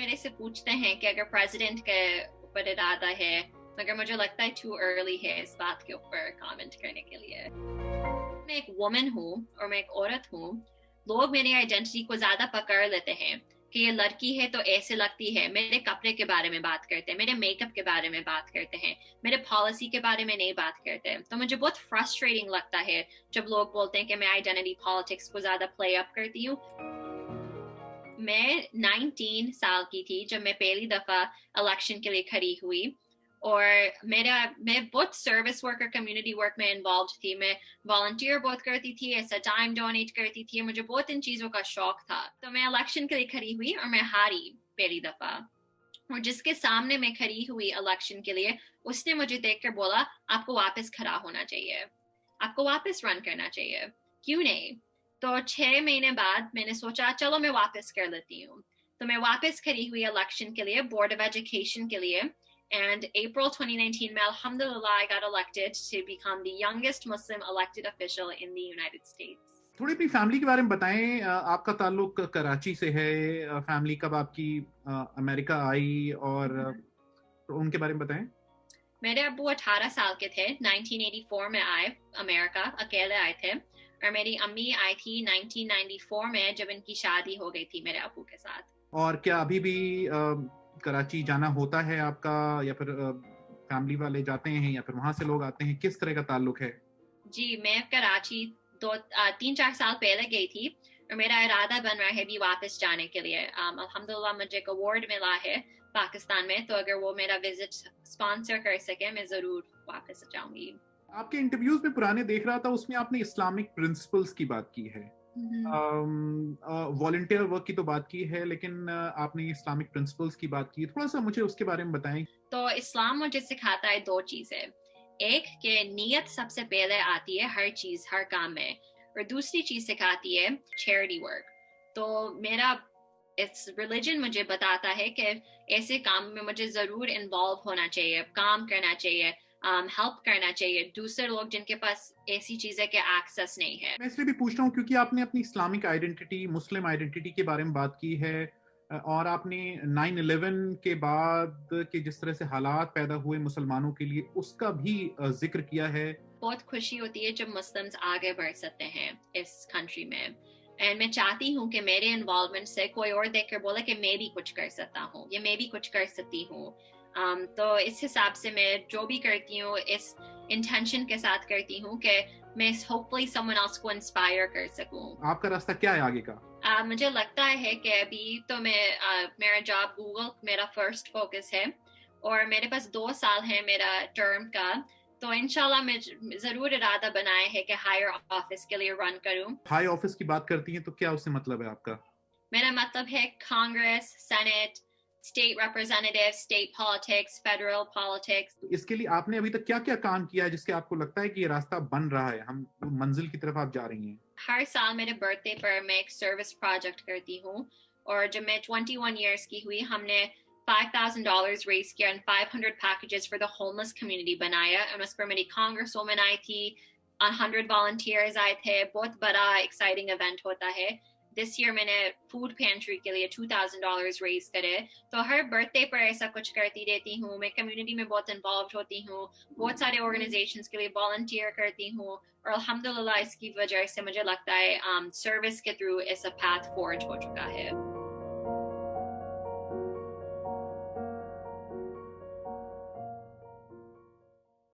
میرے سے پوچھتے ہیں کہ اگر پریزیڈنٹ کے اوپر ارادہ ہے, مگر مجھے لگتا ہے ٹو ارلی ہے اس بات کے اوپر کامنٹ کرنے کے لیے. میں ایک وومن ہوں اور میں ایک عورت ہوں. لوگ میری آئیڈینٹی کو زیادہ پکڑ لیتے ہیں کہ یہ لڑکی ہے تو ایسے لگتی ہے. میرے کپڑے کے بارے میں بات کرتے ہیں, میرے میک اپ کے بارے میں بات کرتے ہیں, میرے پالیسی کے بارے میں نہیں بات کرتے. تو مجھے بہت فرسٹریٹنگ لگتا ہے جب لوگ بولتے ہیں کہ میں آئیڈینٹی پالیٹکس کو زیادہ پلے اپ کرتی ہوں. میں 19 سال کی تھی جب میں پہلی دفعہ الیکشن کے لیے کھڑی ہوئی, اور میں بہت سروس ورک اور کمیونٹی ورک میں انوالوڈ تھی. میں والنٹیئر بہت کرتی تھی, ایسا ٹائم ڈونیٹ کرتی تھی, مجھے بہت ان چیزوں کا شوق تھا. تو میں الیکشن کے لیے کھڑی ہوئی اور میں ہاری پہلی دفعہ, اور جس کے سامنے میں کھڑی ہوئی الیکشن کے لیے اس نے مجھے دیکھ کر بولا آپ کو واپس کھڑا ہونا چاہیے, آپ کو واپس رن کرنا چاہیے, کیوں نہیں. تو 6 مہینے بعد میں نے سوچا چلو میں واپس کر لیتی ہوں. تو میں واپس کھڑی ہوئی الیکشن کے لیے, بورڈ آف ایجوکیشن کے لیے. And April 2019 میں alhamdulillah I got elected to become the youngest Muslim elected official in the United States. تھوڑی اپنی فیملی کے بارے میں بتائیں. آپ کا تعلق کراچی سے ہے, فیملی کب آپ کی امریکہ آئی, اور ان کے بارے میں بتائیں. میرے ابو 18 سال کے تھے, 1984 میں آئے امریکہ, اکیلے آئے تھے, اور میری امی آئی تھی 1994 میں جب ان کی شادی ہو گئی تھی میرے ابو کے ساتھ. اور کیا ابھی بھی کراچی جانا ہوتا ہے آپ کا, یا پھر فیملی والے جاتے ہیں یا پھر وہاں سے لوگ آتے ہیں, کس طرح کا تعلق ہے؟ جی میں کراچی 3-4 سال پہلے گئی تھی, اور میرا ارادہ بن رہا ہے بھی واپس جانے کے لیے. الحمدللہ مجھے ایک ایوارڈ ملا ہے پاکستان میں, تو اگر وہ میرا وزٹ اسپانسر کر سکے میں ضرور واپس جاؤں گی. آپ کے انٹرویوز میں پرانے دیکھ رہا تھا, اس میں آپ نے اسلامک پرنسپلز کی بات کی ہے, والنٹیئر ورک کی تو بات کی ہے, لیکن آپ نے اسلامک پرنسپلز کی بات کی, تھوڑا سا مجھے اس کے بارے میں بتائیں. تو اسلام مجھے سکھاتا ہے 2 چیزیں. ایک کہ نیت سب سے پہلے آتی ہے ہر چیز, ہر کام میں, اور دوسری چیز سکھاتی ہے چیریٹی ورک. تو میرا اس ریلیجن مجھے بتاتا ہے کہ ایسے کام میں مجھے ضرور انوالو ہونا چاہیے, کام کرنا چاہیے, ہیلپ کرنا چاہیے دوسرے لوگ جن کے پاس ایسی چیزیں کے ایکسیس نہیں ہے. میں اس لیے بھی پوچھ رہا ہوں کیونکہ آپ نے اپنی اسلامک آئیڈینٹی, مسلم آئیڈینٹی کے بارے میں بات کی ہے, اور آپ نے 9/11 کے بعد کے جس طرح سے حالات پیدا ہوئے مسلمانوں کے لیے اس کا بھی ذکر کیا ہے. بہت خوشی ہوتی ہے جب مسلمز آگے بڑھ سکتے ہیں اس کنٹری میں, اینڈ میں چاہتی ہوں کہ میرے انوالومنٹ سے کوئی اور دیکھ کر بولے کہ میں بھی کچھ کر سکتا ہوں, یا میں بھی کچھ کر سکتی ہوں. تو اس حساب سے میں جو بھی کرتی ہوں اس انٹینشن کے ساتھ کرتی ہوں کہ میں ہوپفلی سم ون ایلس کو انسپائر کر سکوں. آپ کا راستہ کیا ہے آگے کا؟ مجھے لگتا ہے کہ ابھی تو میرا جاب گوگل میرا فرسٹ فوکس ہے, اور میرے پاس 2 سال ہے میرا ٹرم کا, تو انشاءاللہ میں ضرور ارادہ بنائے ہے کہ ہائر آفس کے لیے رن کروں. ہائی آفس کی بات کرتی ہیں تو کیا اس سے مطلب ہے آپ کا؟ میرا مطلب ہے Congress, Senate, state representative, state politics, federal politics. اس کے لیے آپ نے ابھی تک کیا کیا کام کیا ہے جس کے آپ کو لگتا ہے کہ یہ راستہ بن رہا ہے, ہم منزل کی طرف آپ جا رہی ہیں؟ ہر سال میرے برتھ ڈے پر میں ایک سروس پروجیکٹ کرتی ہوں, اور جب میں 21 ایئرس کی ہوئی ہم نے $5,000 ریز کیا, and 500 packages for the homeless community بنایا, اور اس پر میری کانگریس وومن آئی تھی, 100 volunteers آئے تھے. بہت بڑا ایکسائٹنگ ایونٹ ہوتا ہے. دس ایئر میں نے فوڈ پینٹری کے لیے $2,000 ریز کرے. تو ہر برتھ ڈے پر ایسا کچھ کرتی رہتی ہوں. میں کمیونٹی میں بہت انوالوڈ ہوتی ہوں, بہت سارے آرگنائزیشنز کے لیے والنٹیئر کرتی ہوں, اور الحمدللہ اس کی وجہ سے مجھے لگتا ہے سروس کے تھرو ایسا پاتھ فورج ہو چکا ہے.